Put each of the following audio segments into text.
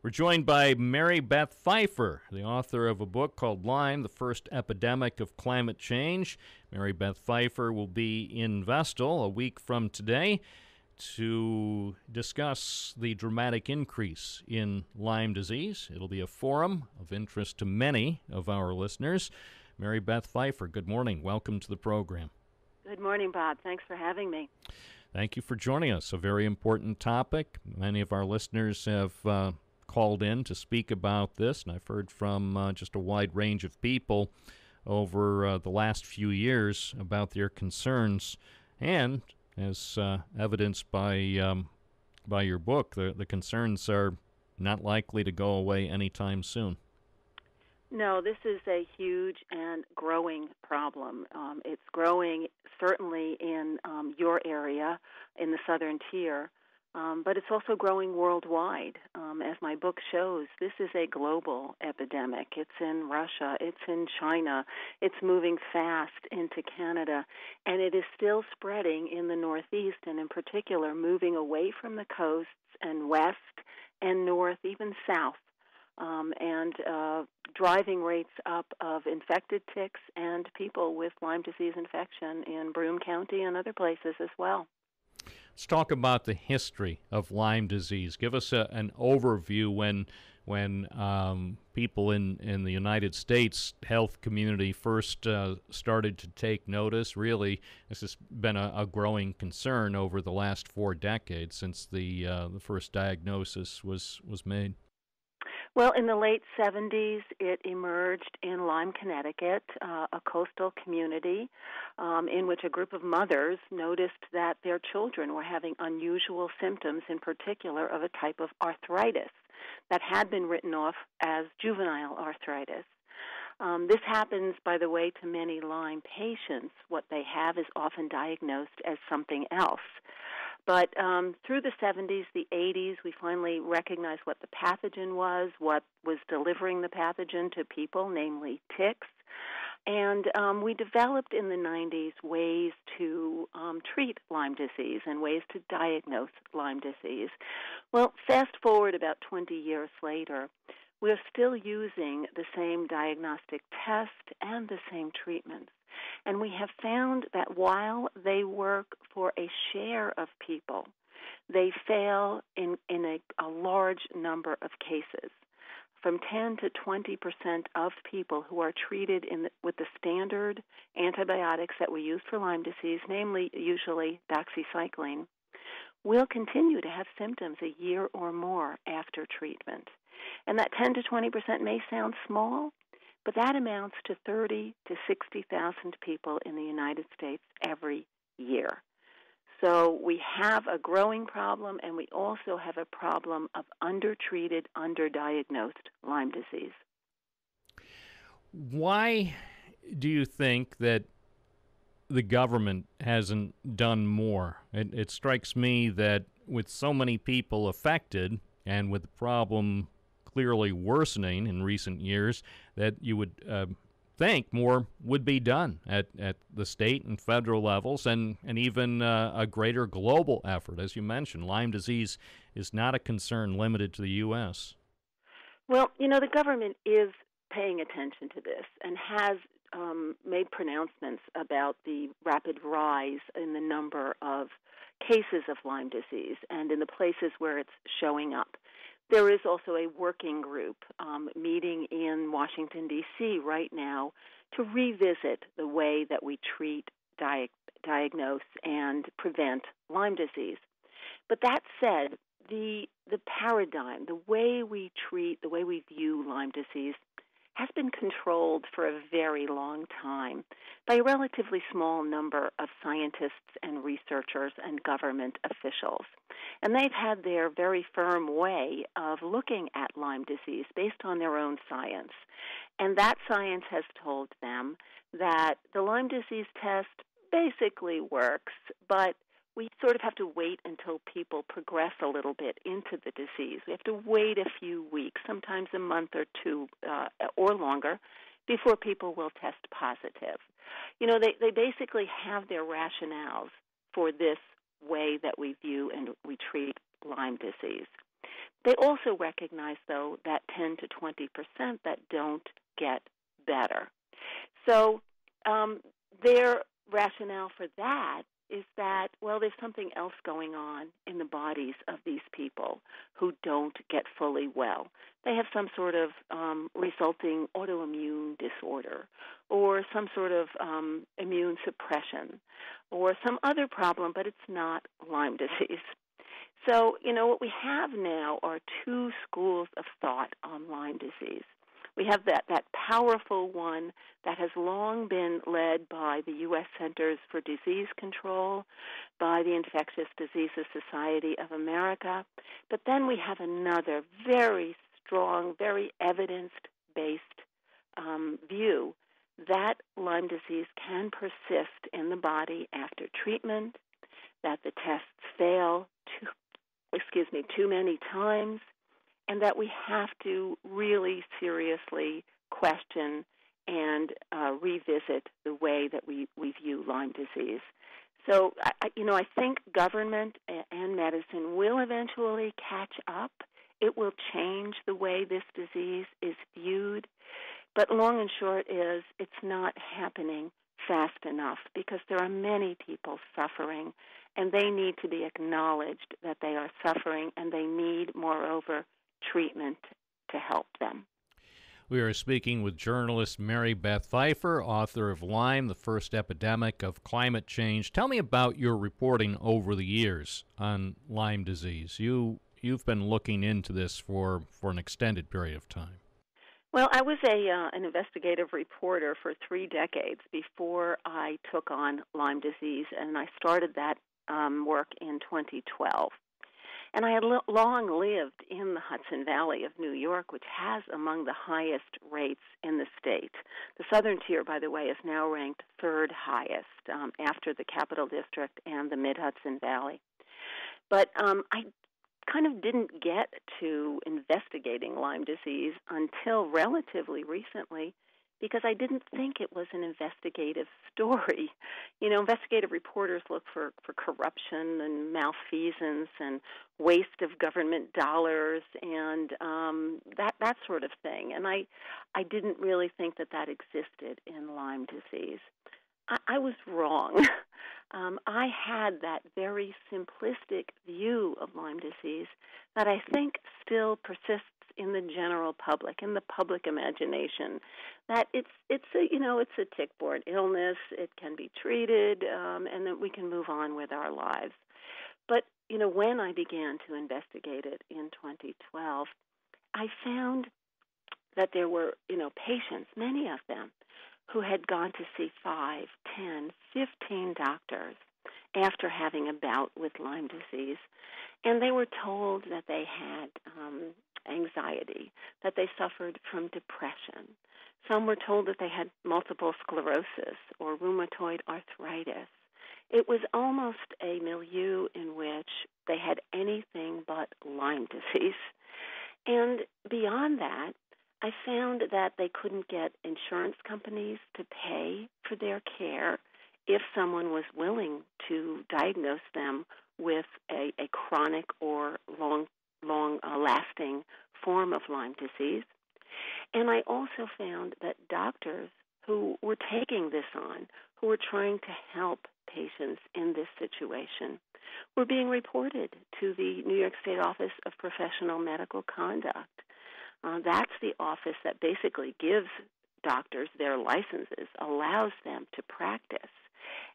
We're joined by Mary Beth Pfeiffer, the author of a book called Lyme, the First Epidemic of Climate Change. Mary Beth Pfeiffer will be in Vestal a week from today to discuss the dramatic increase in Lyme disease. It'll be a forum of interest to many of our listeners. Mary Beth Pfeiffer, good morning. Welcome to the program. Good morning, Bob. Thanks for having me. Thank you for joining us. A very important topic. Many of our listeners have called in to speak about this, and I've heard from just a wide range of people over the last few years about their concerns, and as evidenced by your book, the concerns are not likely to go away anytime soon. No, this is a huge and growing problem. It's growing certainly in your area, in the southern tier, but it's also growing worldwide. As my book shows, this is a global epidemic. It's in Russia, it's in China, it's moving fast into Canada, and it is still spreading in the Northeast, and in particular moving away from the coasts and west and north, even south, and driving rates up of infected ticks and people with Lyme disease infection in Broome County and other places as well. Let's talk about the history of Lyme disease. Give us an overview when people in the United States health community first started to take notice. Really, this has been a growing concern over the last 4 decades since the first diagnosis was made. Well, in the late 70s, it emerged in Lyme, Connecticut, a coastal community in which a group of mothers noticed that their children were having unusual symptoms, in particular of a type of arthritis that had been written off as juvenile arthritis. This happens, by the way, to many Lyme patients. What they have is often diagnosed as something else. But through the 70s, the 80s, we finally recognized what the pathogen was, what was delivering the pathogen to people, namely ticks. And we developed in the 90s ways to treat Lyme disease and ways to diagnose Lyme disease. Well, fast forward about 20 years later, we're still using the same diagnostic test and the same treatments. And we have found that while they work for a share of people, they fail in a large number of cases. From 10 to 20% of people who are treated with the standard antibiotics that we use for Lyme disease, namely usually doxycycline, will continue to have symptoms a year or more after treatment. And that 10 to 20% may sound small, but that amounts to 30 to 60,000 people in the United States every year. So we have a growing problem, and we also have a problem of undertreated, underdiagnosed Lyme disease. Why do you think that the government hasn't done more? It strikes me that with so many people affected and with the problem clearly worsening in recent years, that you would think more would be done at the state and federal levels, and even a greater global effort. As you mentioned, Lyme disease is not a concern limited to the U.S. Well, the government is paying attention to this and has made pronouncements about the rapid rise in the number of cases of Lyme disease and in the places where it's showing up. There is also a working group meeting in Washington, D.C. right now to revisit the way that we treat, diagnose, and prevent Lyme disease. But that said, the paradigm, the way we treat, the way we view Lyme disease has been controlled for a very long time by a relatively small number of scientists and researchers and government officials. And they've had their very firm way of looking at Lyme disease based on their own science. And that science has told them that the Lyme disease test basically works, but we sort of have to wait until people progress a little bit into the disease. We have to wait a few weeks, sometimes a month or two or longer, before people will test positive. They basically have their rationales for this way that we view and we treat Lyme disease. They also recognize, though, that 10 to 20% that don't get better. So their rationale for that is that, well, there's something else going on in the bodies of these people who don't get fully well. They have some sort of resulting autoimmune disorder or some sort of immune suppression or some other problem, but it's not Lyme disease. So, what we have now are two schools of thought on Lyme disease. We have that powerful one that has long been led by the U.S. Centers for Disease Control, by the Infectious Diseases Society of America. But then we have another very strong, very evidence-based view that Lyme disease can persist in the body after treatment, that the tests fail too many times, and that we have to really seriously question and revisit the way that we view Lyme disease. So, I think government and medicine will eventually catch up. It will change the way this disease is viewed. But long and short is it's not happening fast enough because there are many people suffering, and they need to be acknowledged that they are suffering, and they need, moreover, treatment to help them. We are speaking with journalist Mary Beth Pfeiffer, author of Lyme, the First Epidemic of Climate Change. Tell me about your reporting over the years on Lyme disease. You've been looking into this for an extended period of time. Well, I was an investigative reporter for 3 decades before I took on Lyme disease, and I started that work in 2012. And I had long lived in the Hudson Valley of New York, which has among the highest rates in the state. The southern tier, by the way, is now ranked 3rd highest after the Capital District and the Mid-Hudson Valley. But I kind of didn't get to investigating Lyme disease until relatively recently because I didn't think it was an investigative story. Investigative reporters look for corruption and malfeasance and waste of government dollars and that sort of thing. And I didn't really think that existed in Lyme disease. I was wrong. I had that very simplistic view of Lyme disease that I think still persists in the general public, in the public imagination, that it's a tick-borne illness. It can be treated, and that we can move on with our lives. But when I began to investigate it in 2012, I found that there were patients, many of them, who had gone to see 5, 10, 15 doctors after having a bout with Lyme disease, and they were told that they had anxiety, that they suffered from depression. Some were told that they had multiple sclerosis or rheumatoid arthritis. It was almost a milieu in which they had anything but Lyme disease. And beyond that, I found that they couldn't get insurance companies to pay for their care if someone was willing to diagnose them with a chronic or long-lasting form of Lyme disease. And I also found that doctors who were taking this on, who were trying to help patients in this situation, were being reported to the New York State Office of Professional Medical Conduct. That's the office that basically gives doctors their licenses, allows them to practice.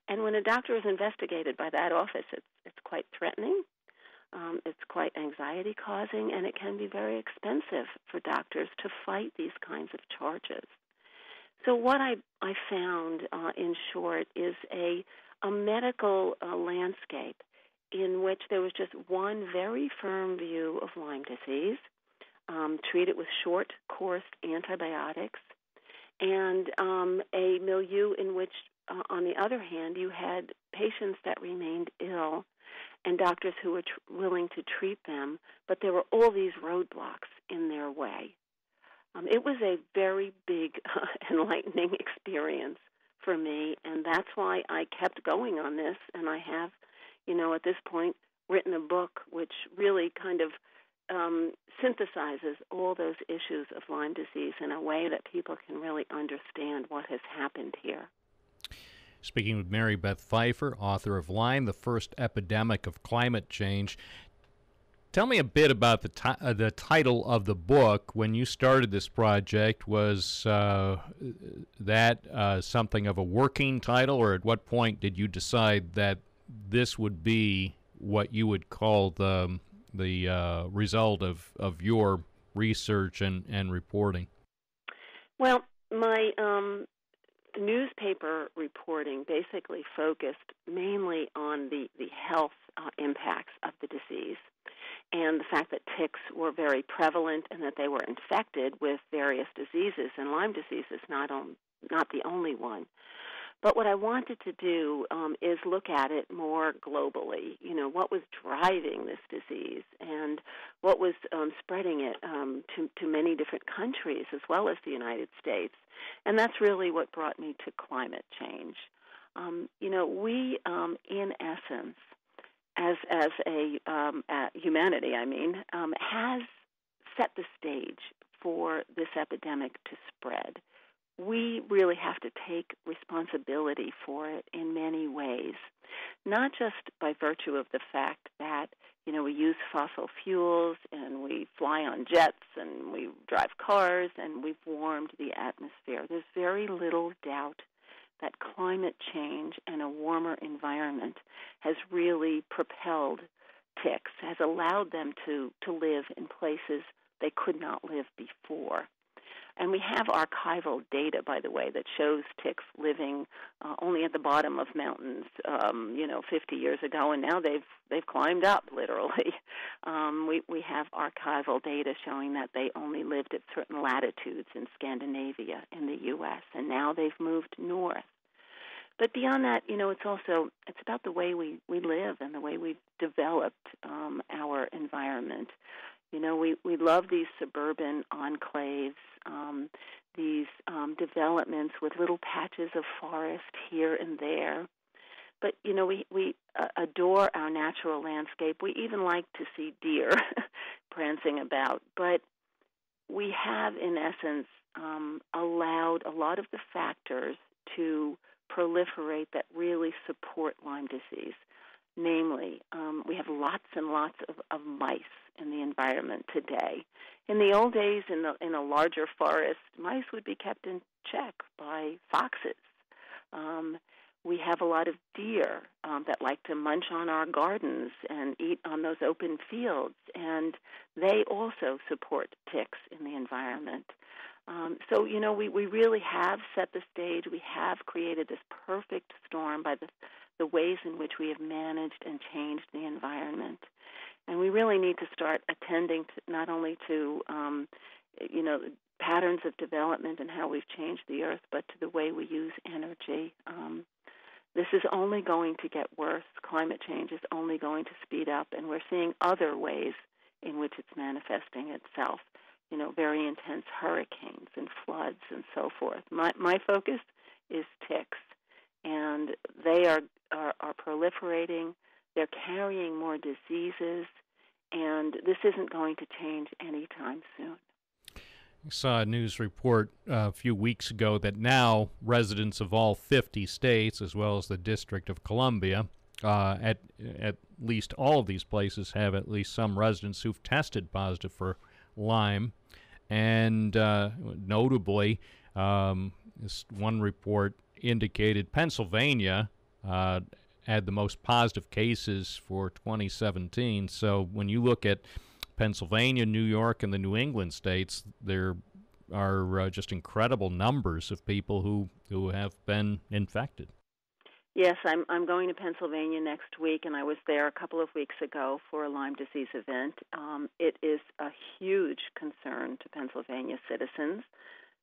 And when a doctor is investigated by that office, it's quite threatening, it's quite anxiety-causing, and it can be very expensive for doctors to fight these kinds of charges. So what I found, in short, is a medical landscape in which there was just one very firm view of Lyme disease, treat it with short-course antibiotics, and a milieu in which, on the other hand, you had patients that remained ill and doctors who were willing to treat them, but there were all these roadblocks in their way. It was a very big, enlightening experience for me, and that's why I kept going on this, and I have, at this point, written a book which really kind of synthesizes all those issues of Lyme disease in a way that people can really understand what has happened here. Speaking with Mary Beth Pfeiffer, author of Lyme, the First Epidemic of Climate Change. Tell me a bit about the title of the book. When you started this project, was that something of a working title, or at what point did you decide that this would be what you would call the result of your research and reporting? Well, my newspaper reporting basically focused mainly on the health impacts of the disease and the fact that ticks were very prevalent and that they were infected with various diseases, and Lyme disease is not the only one. But what I wanted to do is look at it more globally. You know, what was driving this disease and what was spreading it to many different countries as well as the United States. And that's really what brought me to climate change. We, in essence, as a humanity, has set the stage for this epidemic to spread. We really have to take responsibility for it in many ways, not just by virtue of the fact that, we use fossil fuels and we fly on jets and we drive cars and we've warmed the atmosphere. There's very little doubt that climate change and a warmer environment has really propelled ticks, has allowed them to live in places they could not live before. And we have archival data, by the way, that shows ticks living only at the bottom of mountains, 50 years ago, and now they've climbed up, literally. We have archival data showing that they only lived at certain latitudes in Scandinavia in the U.S., and now they've moved north. But beyond that, it's about the way we live and the way we've developed our environment. We love these suburban enclaves, these developments with little patches of forest here and there. But, we adore our natural landscape. We even like to see deer prancing about. But we have, in essence, allowed a lot of the factors to proliferate that really support Lyme disease. Namely, we have lots and lots of mice in the environment today. In the old days, in a larger forest, mice would be kept in check by foxes. We have a lot of deer that like to munch on our gardens and eat on those open fields, and they also support ticks in the environment. So, we really have set the stage. We have created this perfect storm by the ways in which we have managed and changed the environment. And we really need to start attending to not only to, patterns of development and how we've changed the earth, but to the way we use energy. This is only going to get worse. Climate change is only going to speed up, and we're seeing other ways in which it's manifesting itself. Very intense hurricanes and floods and so forth. My focus is ticks, and they are proliferating. They're carrying more diseases, and this isn't going to change anytime soon. I saw a news report a few weeks ago that now residents of all 50 states, as well as the District of Columbia, at least all of these places have at least some residents who've tested positive for Lyme. And notably, this one report indicated Pennsylvania had the most positive cases for 2017. So when you look at Pennsylvania, New York, and the New England states, there are just incredible numbers of people who have been infected. Yes, I'm going to Pennsylvania next week, and I was there a couple of weeks ago for a Lyme disease event. It is a huge concern to Pennsylvania citizens.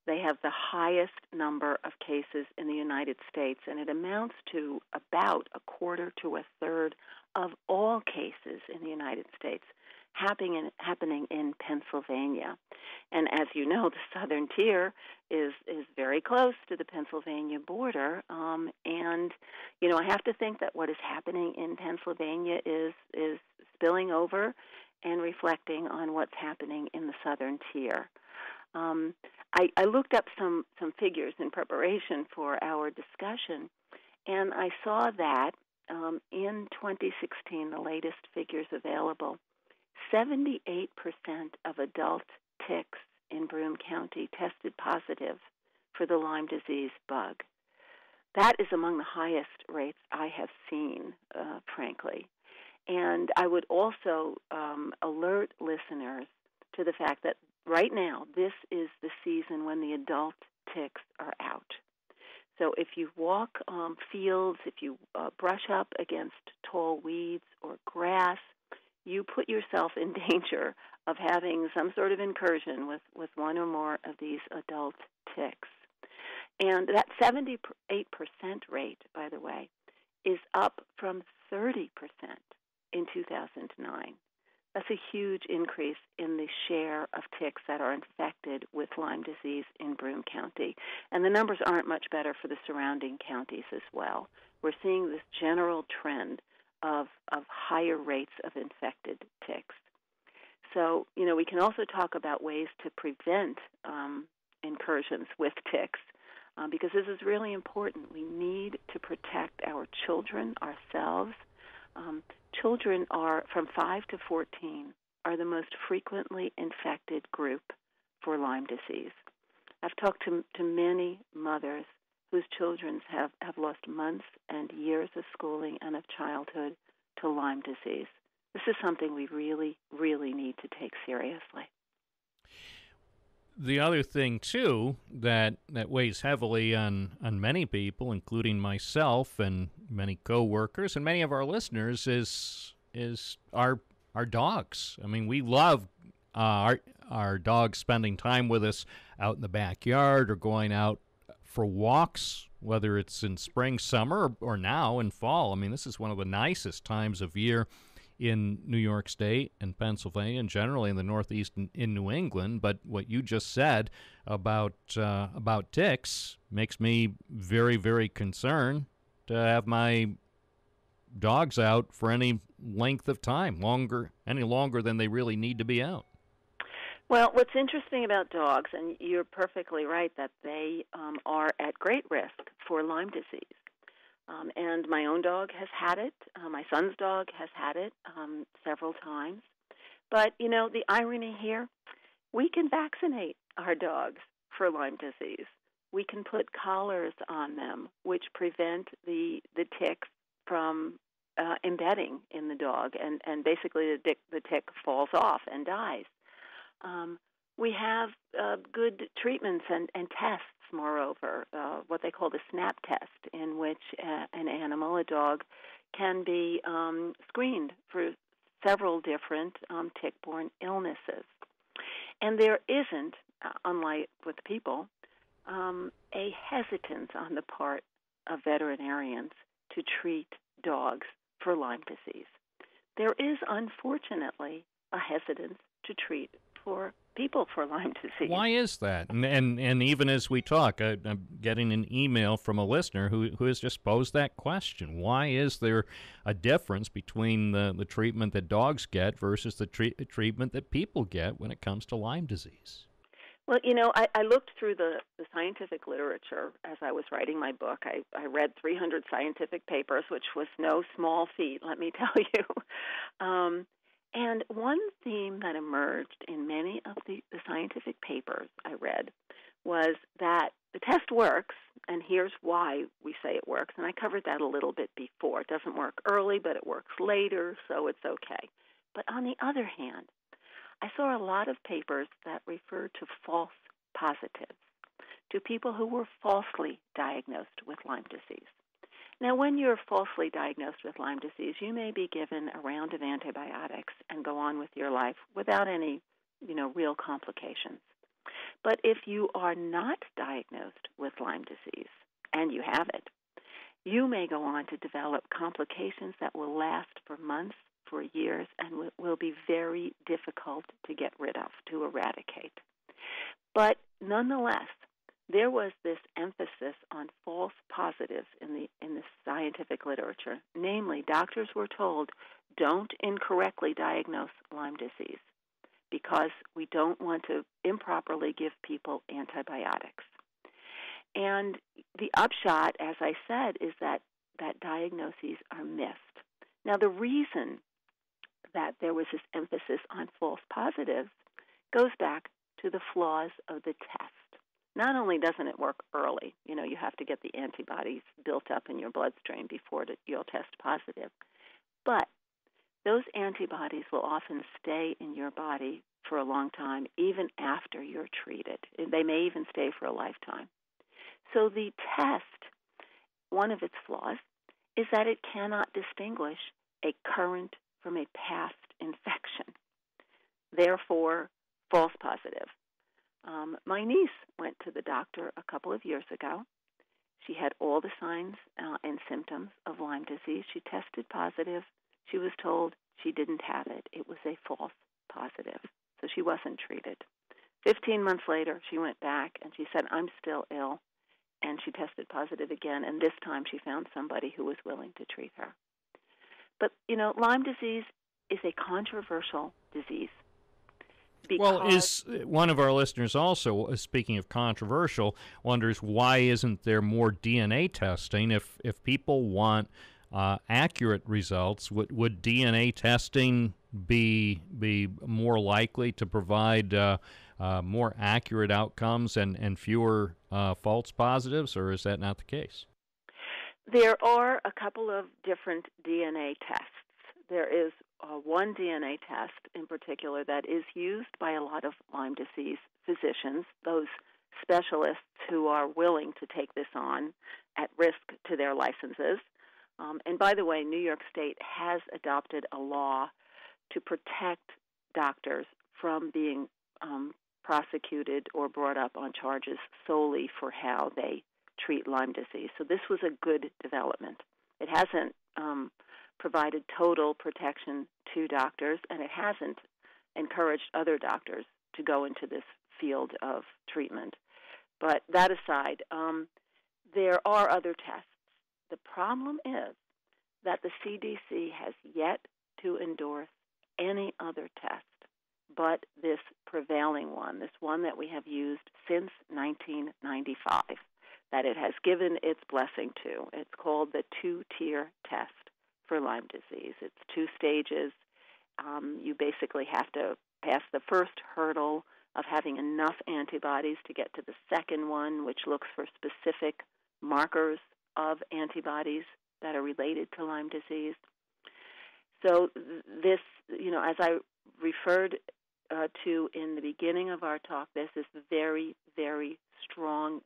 They have the highest number of cases in the United States, and it amounts to about a quarter to a third of all cases in the United States happening in Pennsylvania. And as you know, the southern tier is very close to the Pennsylvania border. And, I have to think that what is happening in Pennsylvania is spilling over and reflecting on what's happening in the southern tier. I looked up some figures in preparation for our discussion, and I saw that in 2016, the latest figures available, 78% of adult ticks in Broome County tested positive for the Lyme disease bug. That is among the highest rates I have seen, frankly. And I would also alert listeners to the fact that right now, this is the season when the adult ticks are out. So if you walk fields, if you brush up against tall weeds or grass, you put yourself in danger of having some sort of incursion with one or more of these adult ticks. And that 78% rate, by the way, is up from 30% in 2009. That's a huge increase in the share of ticks that are infected with Lyme disease in Broome County. And the numbers aren't much better for the surrounding counties as well. We're seeing this general trend of higher rates of infected ticks. So, we can also talk about ways to prevent incursions with ticks, because this is really important. We need to protect our children, ourselves. Children are from 5 to 14 are the most frequently infected group for Lyme disease. I've talked to many mothers whose children have lost months and years of schooling and of childhood to Lyme disease. This is something we really, really need to take seriously. The other thing, too, that weighs heavily on many people, including myself and many coworkers and many of our listeners, is our dogs. I mean, we love our dogs spending time with us out in the backyard or going out for walks, whether it's in spring, summer, or now in fall. I mean, this is one of the nicest times of year in New York State and Pennsylvania and generally in the Northeast and in New England. But what you just said about ticks makes me very, very concerned to have my dogs out for any length of time, any longer than they really need to be out. Well, what's interesting about dogs, and you're perfectly right that they are at great risk for Lyme disease. And my own dog has had it. My son's dog has had it several times. But, the irony here, we can vaccinate our dogs for Lyme disease. We can put collars on them, which prevent the tick from embedding in the dog, and basically the tick falls off and dies. We have good treatments and tests, moreover, what they call the SNAP test, in which an animal, a dog, can be screened for several different tick-borne illnesses. And there isn't, unlike with people, a hesitance on the part of veterinarians to treat dogs for Lyme disease. There is, unfortunately, a hesitance to treat for people for Lyme disease. Why is that? And even as we talk, I'm getting an email from a listener who has just posed that question. Why is there a difference between the treatment that dogs get versus the treatment that people get when it comes to Lyme disease? Well, I looked through the scientific literature as I was writing my book. I read 300 scientific papers, which was no small feat, let me tell you. And one theme that emerged in many of the scientific papers I read was that the test works, and here's why we say it works. And I covered that a little bit before. It doesn't work early, but it works later, so it's okay. But on the other hand, I saw a lot of papers that referred to false positives, to people who were falsely diagnosed with Lyme disease. Now, when you're falsely diagnosed with Lyme disease, you may be given a round of antibiotics and go on with your life without any, real complications. But if you are not diagnosed with Lyme disease, and you have it, you may go on to develop complications that will last for months, for years, and will be very difficult to get rid of, to eradicate. But nonetheless, there was this emphasis on false positives in the scientific literature. Namely, doctors were told, don't incorrectly diagnose Lyme disease because we don't want to improperly give people antibiotics. And the upshot, as I said, is that diagnoses are missed. Now, the reason that there was this emphasis on false positives goes back to the flaws of the test. Not only doesn't it work early, you have to get the antibodies built up in your bloodstream before you'll test positive, but those antibodies will often stay in your body for a long time, even after you're treated. They may even stay for a lifetime. So the test, one of its flaws, is that it cannot distinguish a current from a past infection. Therefore, false positive. My niece went to the doctor a couple of years ago. She had all the signs and symptoms of Lyme disease. She tested positive. She was told she didn't have it. It was a false positive. So she wasn't treated. 15 months later, she went back and she said, I'm still ill. And she tested positive again, and this time she found somebody who was willing to treat her. But, Lyme disease is a controversial disease. Well, is one of our listeners also, speaking of controversial, wonders why isn't there more DNA testing? If people want accurate results, would DNA testing be more likely to provide more accurate outcomes and fewer false positives, or is that not the case? There are a couple of different DNA tests. There is one DNA test in particular that is used by a lot of Lyme disease physicians, those specialists who are willing to take this on at risk to their licenses. And by the way, New York State has adopted a law to protect doctors from being prosecuted or brought up on charges solely for how they treat Lyme disease. So this was a good development. It hasn't provided total protection to doctors, and it hasn't encouraged other doctors to go into this field of treatment. But that aside, there are other tests. The problem is that the CDC has yet to endorse any other test but this prevailing one, this one that we have used since 1995, that it has given its blessing to. It's called the two-tier test for Lyme disease. It's 2 stages. You basically have to pass the first hurdle of having enough antibodies to get to the second one, which looks for specific markers of antibodies that are related to Lyme disease. So this, as I referred to in the beginning of our talk, this is very, very strong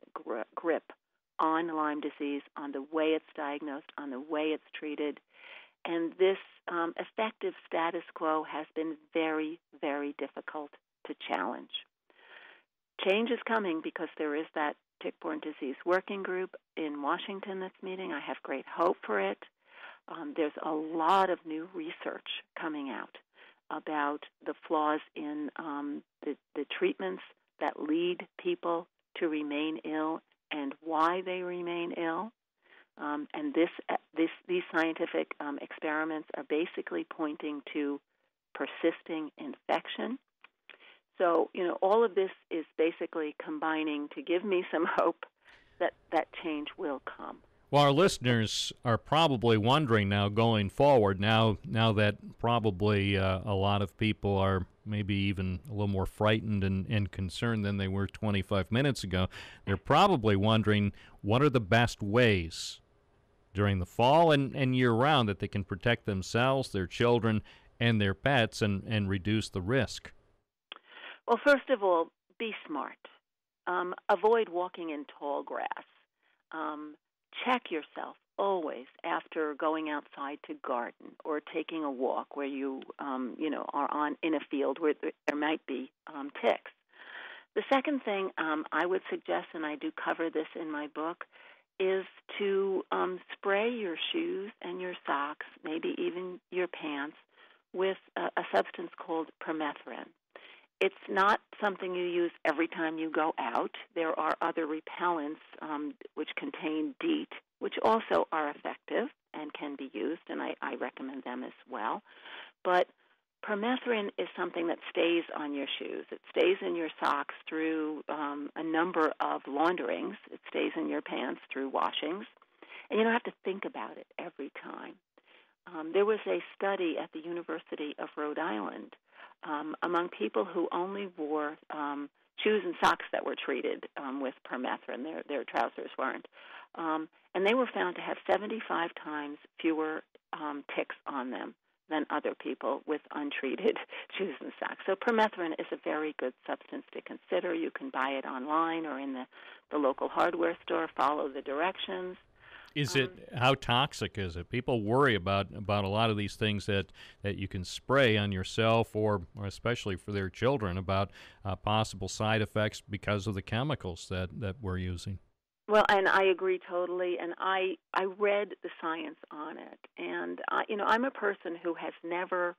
grip on Lyme disease, on the way it's diagnosed, on the way it's treated. And this effective status quo has been very, very difficult to challenge. Change is coming because there is that tick-borne disease working group in Washington that's meeting. I have great hope for it. There's a lot of new research coming out about the flaws in the treatments that lead people to remain ill and why they remain ill. And these scientific experiments are basically pointing to persisting infection. So, all of this is basically combining to give me some hope that change will come. Well, our listeners are probably wondering now going forward, now that probably a lot of people are maybe even a little more frightened and concerned than they were 25 minutes ago. They're probably wondering what are the best ways during the fall and year-round that they can protect themselves, their children, and their pets and reduce the risk. Well, first of all, be smart. Avoid walking in tall grass. Check yourself always after going outside to garden or taking a walk where you, are in a field where there might be ticks. The second thing I would suggest, and I do cover this in my book, is to spray your shoes and your socks, maybe even your pants, with a substance called permethrin. It's not something you use every time you go out. There are other repellents which contain DEET, which also are effective and can be used, and I recommend them as well. But permethrin is something that stays on your shoes. It stays in your socks through a number of launderings. It stays in your pants through washings. And you don't have to think about it every time. There was a study at the University of Rhode Island among people who only wore shoes and socks that were treated with permethrin. Their trousers weren't. And they were found to have 75 times fewer ticks on them than other people with untreated shoes and socks. So permethrin is a very good substance to consider. You can buy it online or in the local hardware store. Follow the directions. How toxic is it? People worry about a lot of these things that you can spray on yourself or especially for their children about possible side effects because of the chemicals that we're using. Well, and I agree totally, and I read the science on it, and I'm a person who has never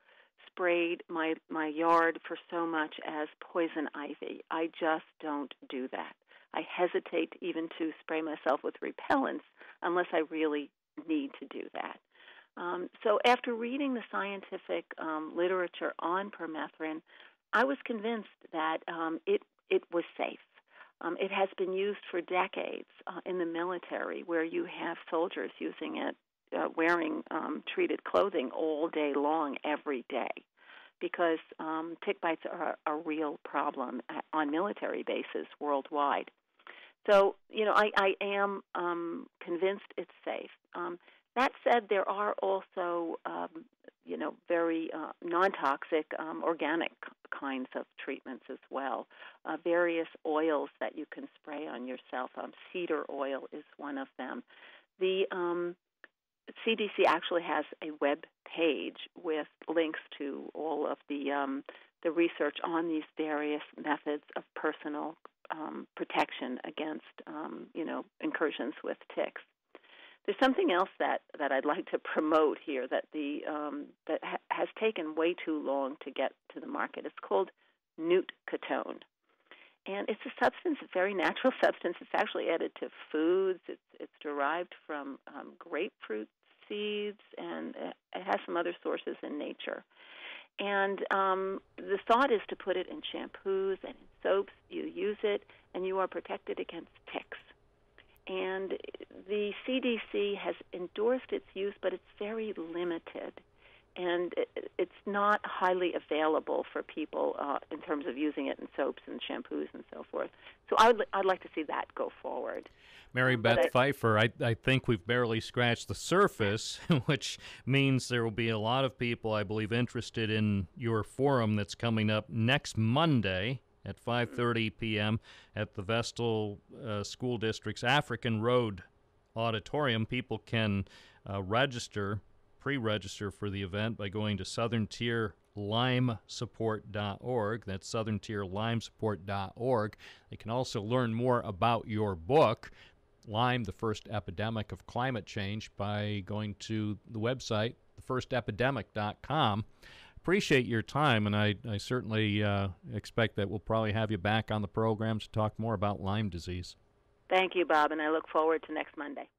sprayed my yard for so much as poison ivy. I just don't do that. I hesitate even to spray myself with repellents unless I really need to do that. So after reading the scientific literature on permethrin, I was convinced that it was safe. It has been used for decades in the military, where you have soldiers using it, wearing treated clothing all day long, every day, because tick bites are a real problem on military bases worldwide. So, I am convinced it's safe. That said, there are also, very non-toxic organic kinds of treatments as well. Various oils that you can spray on yourself. Cedar oil is one of them. The CDC actually has a web page with links to all of the research on these various methods of personal protection against, incursions with ticks. There's something else that I'd like to promote here that has taken way too long to get to the market. It's called newt ketone, and it's a substance, a very natural substance. It's actually added to foods. It's derived from grapefruit seeds, and it has some other sources in nature. And the thought is to put it in shampoos and in soaps. You use it, and you are protected against ticks. And the CDC has endorsed its use, but it's very limited. And it's not highly available for people in terms of using it in soaps and shampoos and so forth. So I'd like to see that go forward. Mary Beth Pfeiffer, I think we've barely scratched the surface, which means there will be a lot of people, I believe, interested in your forum that's coming up next Monday at 5:30 p.m. at the Vestal School District's African Road Auditorium. People can pre-register for the event by going to southerntierlymesupport.org. That's southerntierlymesupport.org. They can also learn more about your book, Lyme, the First Epidemic of Climate Change, by going to the website, thefirstepidemic.com. Appreciate your time, and I certainly expect that we'll probably have you back on the program to talk more about Lyme disease. Thank you, Bob, and I look forward to next Monday.